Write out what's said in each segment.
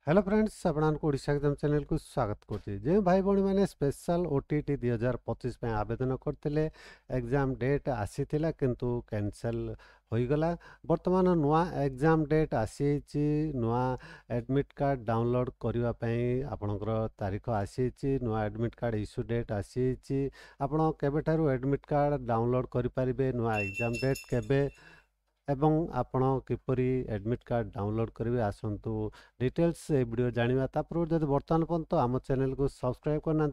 Hello friends आपको Odisha exam channel को स्वागत करते जो भाई भाई मैंने स्पेशल ओटीटी 2025 में आवेदन करते एग्जाम डेट आसी किंतु कैंसल हो गला। बर्तमान नुआ एग्जाम डेट आसी नुआ एडमिट कार्ड डाउनलोड करने आपणकर तारीख आसी नुआ एडमिट कार्ड इश्यू डेट आसी आपण केबेठारु एडमिट कार्ड डाउनलोड करें नुआ एग्जाम डेट केबे एवं आपण किपरि एडमिट कार्ड डाउनलोड करेंगे आसतु डिटेल्स ए वीडियो जाना तापर जब बर्तमान पर्यंत आम चैनल को सब्सक्राइब करना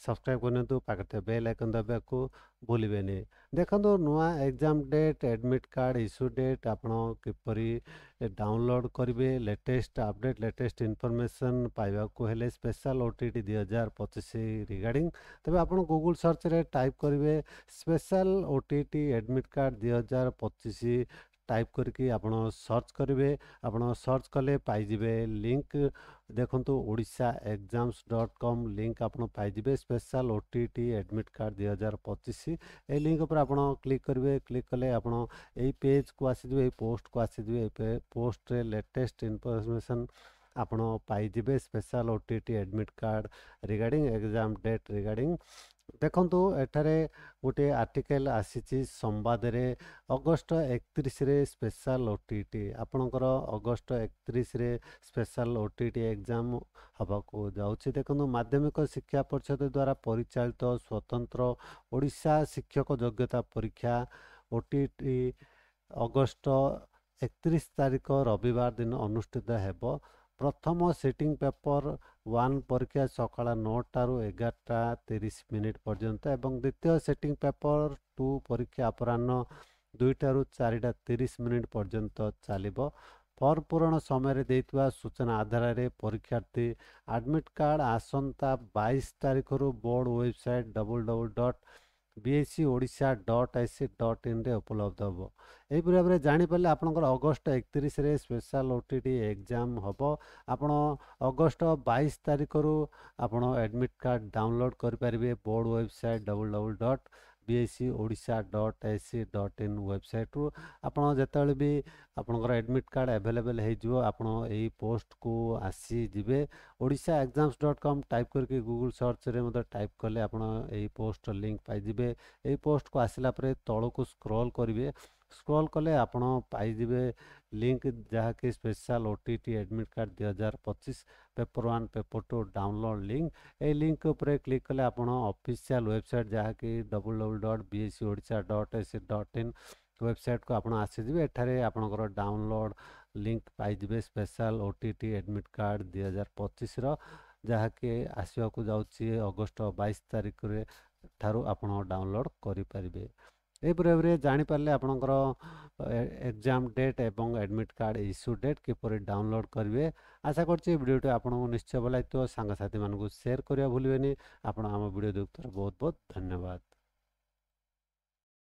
सब्सक्राइब करनी पाखे बेल आइकन दबा को भूलें। देखो नुआ exam date admit card issue date आप किपरि डाउनलोड करेंगे लेटेस्ट अपडेट लेटेस्ट इनफॉरमेशन पाइबाकू हेले स्पेशल ओटीटी 2025 रिगार्डिंग तबे आप गूगल सर्च रे टाइप करेंगे special OTT admit card 2025 type करके आपण सर्च करेंगे। आपण सर्च कले पाइबे लिंक देखंतु odishaexams.com लिंक आपण पाइबे स्पेशल ओटीटी एडमिट कार्ड 2025 ए लिंक पर आपण क्लिक करेंगे। क्लिक कले आपण यही पेज को आसीबे पोस्ट को आसीबे पोस्ट रे लेटेस्ट इनफॉरमेशन आपण पाइबे special OTT admit card regarding exam date regarding देखंतु एठारे गोटे आर्टिकल आसी संवाद रे अगस्त 31 रे स्पेशल ओटीटी आपणकर अगस्त 31 रे स्पेशल ओटीटी एग्जाम हबाको जाउछि। देखंतु माध्यमिक शिक्षा परिषद द्वारा परिचालित स्वतंत्र ओडिशा शिक्षक योग्यता परीक्षा ओटीटी अगस्त 31 तारीख रविवार दिन अनुष्ठित हेबो। प्रथम सिटिंग पेपर 1 परीक्षा सकाळ 9 रु 11:30 पर्यंत एवं द्वितीय सिटिंग पेपर 2 परीक्षा अपराह्न 2 रु 4:30 पर्यंत चलिबो। फॉर्म पूरण समय देइतवा सूचना आधार रे परीक्षार्थी एडमिट कार्ड आसंता 22 तारीख रु बोर्ड वेबसाइट www.bscodisha.ac.in रे उपलब्ध हो। यही भाव में जानीपारे आपंकर अगस्त 31 रे स्पेशल ओटीटी एग्जाम हम आपण अगस्त 22 तारीख रु आपण एडमिट कार्ड डाउनलोड करेंगे बोर्ड वेबसाइट www.bscodisha.ac.in वेबसाइट रु आपण जिते भी आपंकर एडमिट कार्ड अवेलेबल हो आपण यही पोस्ट को आसी जिवे odishaexams.com टाइप करके गूगल सर्च रे मतलब टाइप कले आपण यही पोस्ट लिंक पाइबे। यही पोस्ट को आसला परे तल को स्क्रॉल करेंगे स्क्रॉल कले आपण पाइबे लिंक जहाँकि special OTT admit card 2025 paper 1 paper 2 download link ए लिंक उपरे क्लिक कले आपण ऑफिशियल वेबसाइट जहाँकि www.bscodisha.ac.in वेबसाइट को आपण आसीबे। एठारे आपनकर डाउनलोड लिंक पाइबे स्पेशल ओटीटी एडमिट कार्ड 2025 रो जहाँकि आसवा को जाउची अगस्त 22 तारीख रे ठारू आपण डाउनलोड करि परिबे। ए भाव में जानीपारे आपंकर एग्जाम डेट एवं एडमिट कार्ड इश्यू डेट किपर डाउनलोड करेंगे। आशा करछि वीडियोटी आपको निश्चय भल लगे सांगसाथी मानक शेयर करिया भूलिबेनी। आपण आम वीडियो देखुथार बहुत बहुत धन्यवाद।